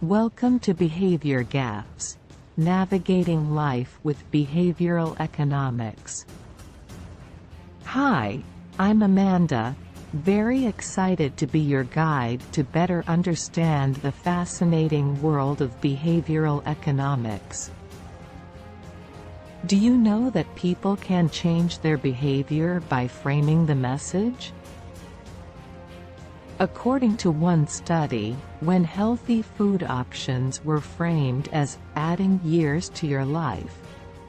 Welcome to Behavior Gaps: Navigating Life with Behavioral Economics. Hi, I'm Amanda, very excited to be your guide to better understand the fascinating world of behavioral economics. Do you know that people can change their behavior by framing the message? According to one study, when healthy food options were framed as adding years to your life,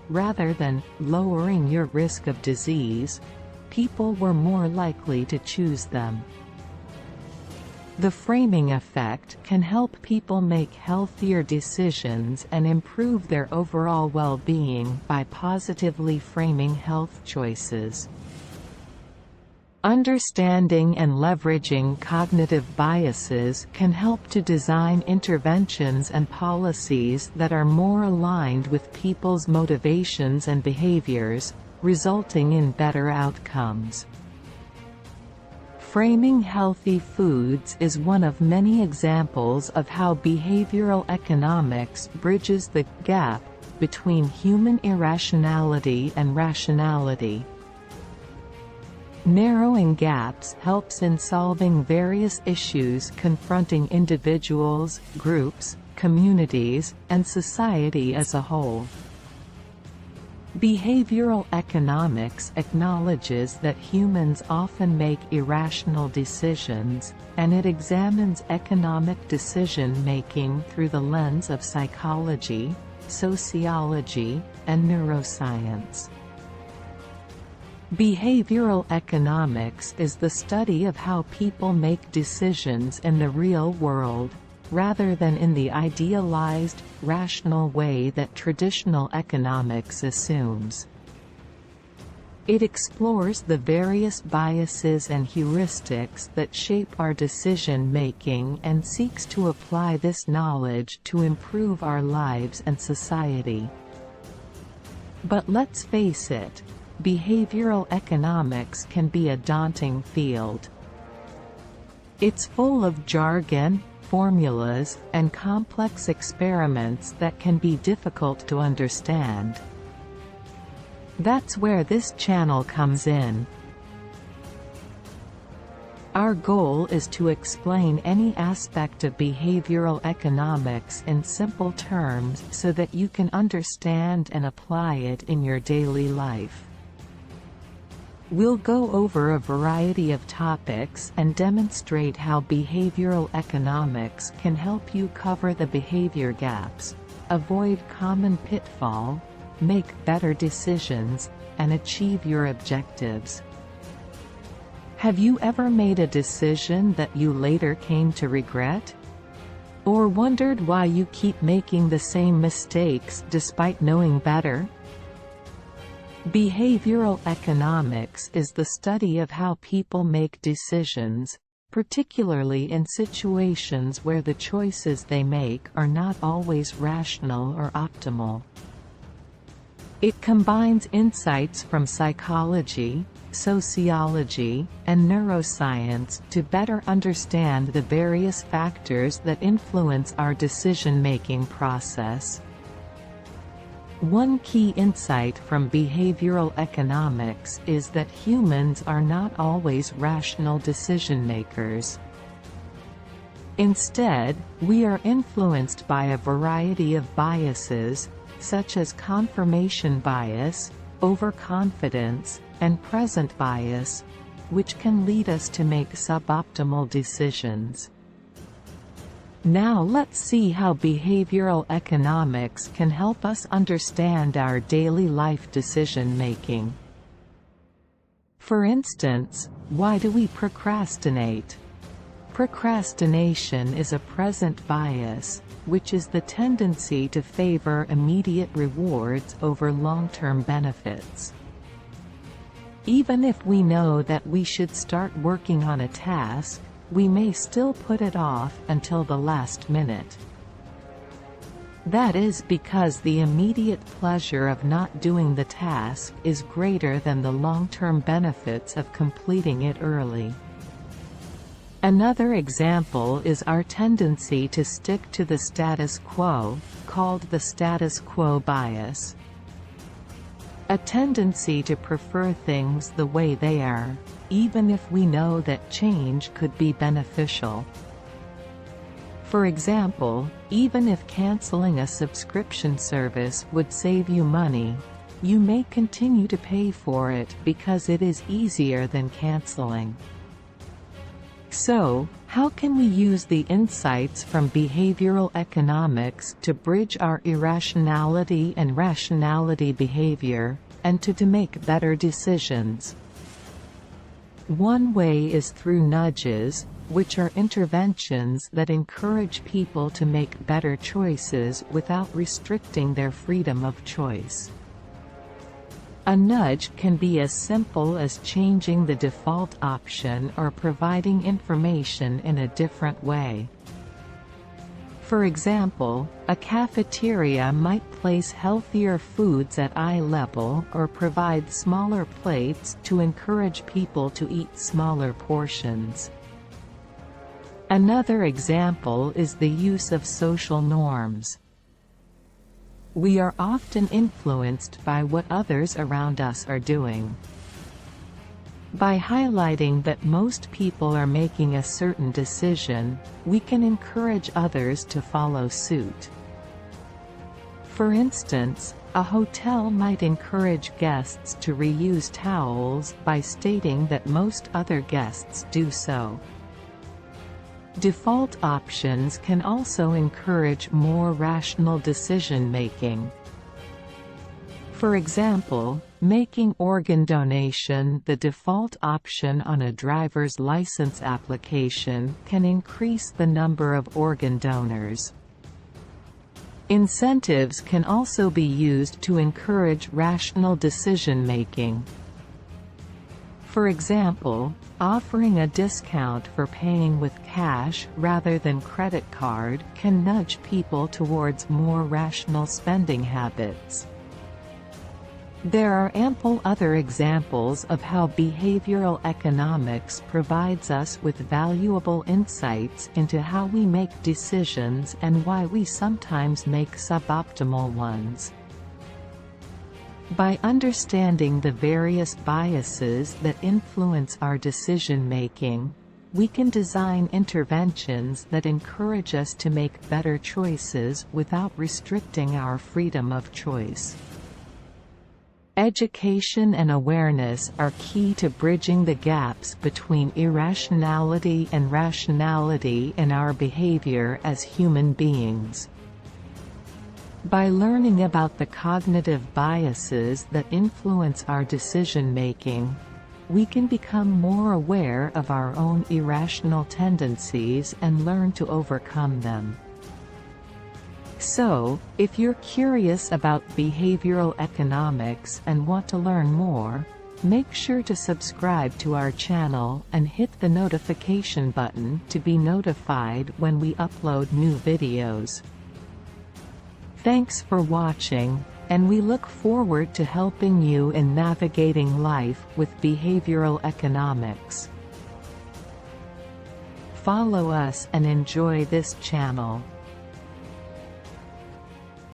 rather than lowering your risk of disease, people were more likely to choose them. The framing effect can help people make healthier decisions and improve their overall well-being by positively framing health choices. Understanding and leveraging cognitive biases can help to design interventions and policies that are more aligned with people's motivations and behaviors, resulting in better outcomes. Framing healthy foods is one of many examples of how behavioral economics bridges the gap between human irrationality and rationality. Narrowing gaps helps in solving various issues confronting individuals, groups, communities, and society as a whole. Behavioral economics acknowledges that humans often make irrational decisions, and it examines economic decision-making through the lens of psychology, sociology, and neuroscience. Behavioral economics is the study of how people make decisions in the real world, rather than in the idealized, rational way that traditional economics assumes. It explores the various biases and heuristics that shape our decision-making and seeks to apply this knowledge to improve our lives and society. But let's face it, behavioral economics can be a daunting field. It's full of jargon, formulas, and complex experiments that can be difficult to understand. That's where this channel comes in. Our goal is to explain any aspect of behavioral economics in simple terms so that you can understand and apply it in your daily life. We'll go over a variety of topics and demonstrate how behavioral economics can help you cover the behavior gaps, avoid common pitfalls, make better decisions, and achieve your objectives. Have you ever made a decision that you later came to regret? Or wondered why you keep making the same mistakes despite knowing better? Behavioral economics is the study of how people make decisions, particularly in situations where the choices they make are not always rational or optimal. It combines insights from psychology, sociology, and neuroscience to better understand the various factors that influence our decision-making process. One key insight from behavioral economics is that humans are not always rational decision-makers. Instead, we are influenced by a variety of biases, such as confirmation bias, overconfidence, and present bias, which can lead us to make suboptimal decisions. Now let's see how behavioral economics can help us understand our daily life decision-making. For instance, why do we procrastinate? Procrastination is a present bias, which is the tendency to favor immediate rewards over long-term benefits. Even if we know that we should start working on a task, we may still put it off until the last minute. That is because the immediate pleasure of not doing the task is greater than the long-term benefits of completing it early. Another example is our tendency to stick to the status quo, called the status quo bias. A tendency to prefer things the way they are, even if we know that change could be beneficial. For example, even if canceling a subscription service would save you money, you may continue to pay for it because it is easier than canceling. So, how can we use the insights from behavioral economics to bridge our irrationality and rationality behavior, and to make better decisions? One way is through nudges, which are interventions that encourage people to make better choices without restricting their freedom of choice. A nudge can be as simple as changing the default option or providing information in a different way. For example, a cafeteria might place healthier foods at eye level or provide smaller plates to encourage people to eat smaller portions. Another example is the use of social norms. We are often influenced by what others around us are doing. By highlighting that most people are making a certain decision, we can encourage others to follow suit. For instance, a hotel might encourage guests to reuse towels by stating that most other guests do so. Default options can also encourage more rational decision-making. For example, making organ donation the default option on a driver's license application can increase the number of organ donors. Incentives can also be used to encourage rational decision-making. For example, offering a discount for paying with cash rather than credit card can nudge people towards more rational spending habits. There are ample other examples of how behavioral economics provides us with valuable insights into how we make decisions and why we sometimes make suboptimal ones. By understanding the various biases that influence our decision-making, we can design interventions that encourage us to make better choices without restricting our freedom of choice. Education and awareness are key to bridging the gaps between irrationality and rationality in our behavior as human beings. By learning about the cognitive biases that influence our decision-making, we can become more aware of our own irrational tendencies and learn to overcome them. So, if you're curious about behavioral economics and want to learn more, make sure to subscribe to our channel and hit the notification button to be notified when we upload new videos. Thanks for watching, and we look forward to helping you in navigating life with behavioral economics. Follow us and enjoy this channel.